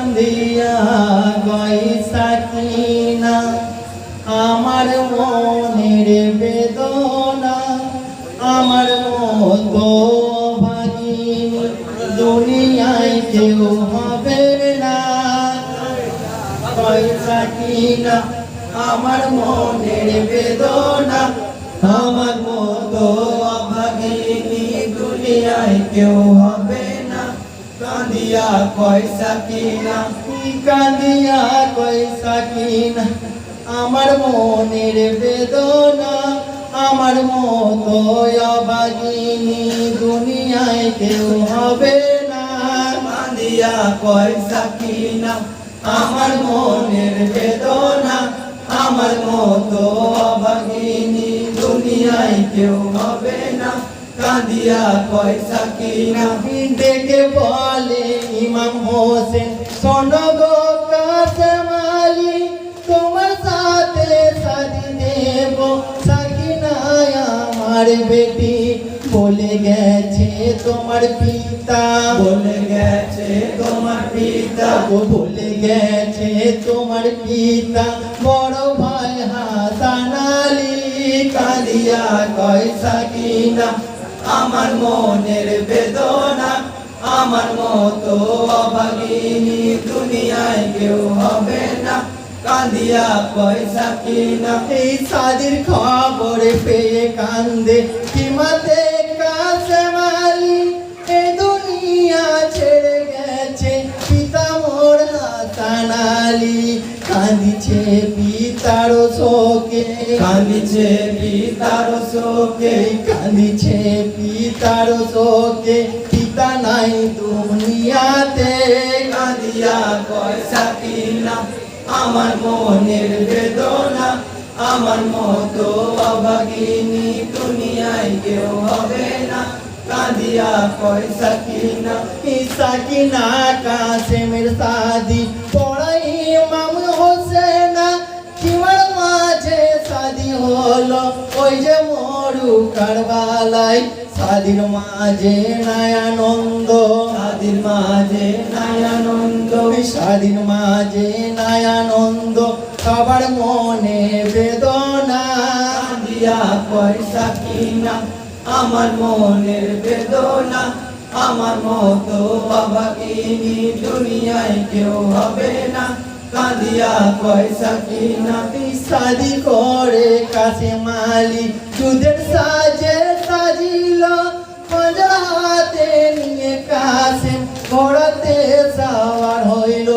কান্দিয়া গয় সাকিনা আমার মনের বেদনা আমার মতো ভাগিনী দুনিয়ায় কেউ হবে না গয় সাকিনা আমার মনের বেদনা আমার মতো ভাগিনী দুনিয়ায় কেউ হবে না কান্দিয়া কয় সাকিনা কান্দিয়া কয় সাকিনা আমার মনের বেদনা আমার মতো অভাগিনী দুনিয়ায় কেউ হবে না কান্দিয়া কয় সাকিনা আমার মনের বেদনা আমার মতো অভাগিনী দুনিয়ায় কেউ হবে না কাঁদিয়া কয় সাকিনা ডেকে বলে ইমাম হোসেন শোনো গো কাসেম আলী তোমার সাথে শাদি দেব সাকিনা আমার বেটি বলে গেছে তোমার পিতা বলে গেছে তোমার পিতা বলে গেছে তোমার পিতা বড় ভাই হাসান আলী কাঁদিয়া কয় সাকিনা আমার মনের বেদনা আমার মতো অভাগিনী দুনিয়ায় কেউ হবে না কাঁদিয়া কয় সাকিনা এই শাদির খবর পেয়ে কান্দে কিমাতে কাসেম আলী এই দুনিয়া ছেড়ে গেছে পিতা মোর হাসান আলী কাঁদিছে পিতার শোকে কাঁদিছে পিতার শোকে কাঁদিছে পিতার শোকে পিতা নাই দুনিয়াতে কাঁদিয়া কয় সাকিনা আমার মনের বেদনা আমার মতো অভাগিনী দুনিয়ায় কেউ হবে না কাঁদিয়া কয় সাকিনা সাকিনা কাসেমের শাদি পড়াই ইমাম হোসেনা কিমার মাঝে শাদি হলো ওই যে মরু কারবালায় শাদির মাঝে নাই আনন্দ শাদির মাঝে নাই আনন্দ শাদির মাঝে নাই আনন্দ সবার মনে বেদনা কাঁদিয়া কয় সাকিনা আমার মনের বেদনা আমার মতো অভাগিনী দুনিয়ায় কেউ হবে না কাঁদিয়া কয় সাকিনা শাদি করে কাসেম আলী দুধের সাজে সাজিল মজা হাতে নিয়ে কাসেম ঘোড়াতে সওয়ার হইল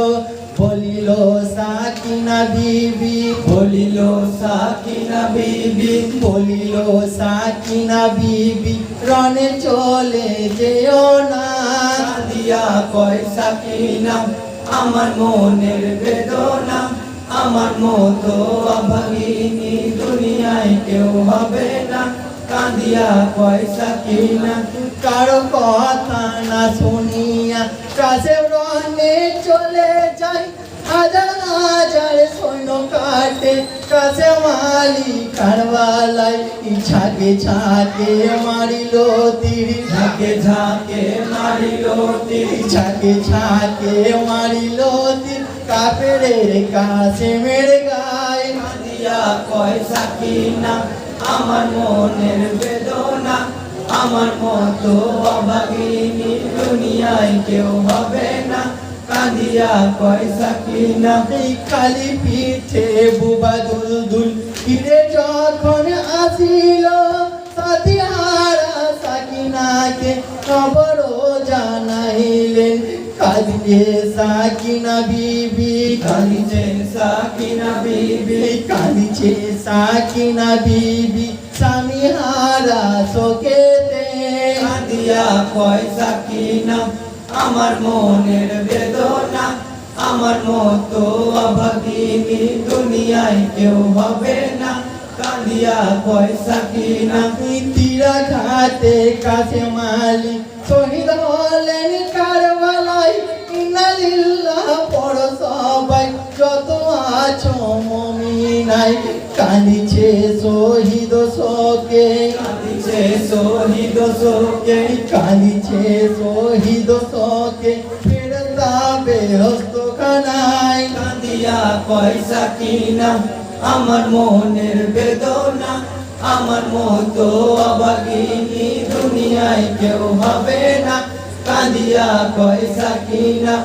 বলিল সাকিনা বিবি বলিল সাকিনা বিবি বলিল সাকিনা বিবি রনে চলে যেও না কাঁদিয়া কয় সাকিনা আমার মনের বেদনা আমার মতো অভাগিনী দুনিয়ায় কেউ হবে না কাঁদিয়া কয় সাকিনা কারো কথা না শুনিয়া কাসেম রনে চলে যায় হাজার হাজার সৈন্য কাটে কাসেম আলী কারবালায় ঝাঁকে ঝাঁকে মারিল তীর ঝাঁকে ঝাঁকে মারিল তীর ঝাঁকে ঝাঁকে মারিল তীর কাফেরের কাসেমের গায়ে কাঁদিয়া কয় সাকিনা আমার মনের বেদনা আমার মতো অভাগিনী দুনিয়ায় কেউ হবে না কাঁদিয়া কয় সাকিনা কালি পিঠে বুবা দুলদুল ফিরে যখন আসিল সাথী হারা সাকিনাকে খবর জানাইলেন কাঁদিছে সাকিনা বিবি কাঁদিছে সাকিনা বিবি কাঁদিছে সাকিনা বিবি স্বামী হারা শোকেতে কাঁদিয়া কয় সাকিনা আমার মনের বেদনা আমার মতো অভাগিনী দুনিয়ায় কেউ হবে না কাঁদিয়া কয় সাকিনা তীরা ঘাটে কাসেম আলী শহীদ হলেন কারবালায় ইন্না লিল্লাহ পড়ো সবাই যত আছো মুমিনাই কাঁদিছে শহীদ শোকে, কাঁদিছে শহীদ শোকে, কাঁদিছে শহীদ শোকে, ফেরেশতা বেহেশত খানায় কাঁদিয়া পয়সা কিনা আমার মনের বেদনা, আমার মতো অভাগিনী দুনিয়ায় কেউ হবে না, কাঁদিয়া পয়সা কিনা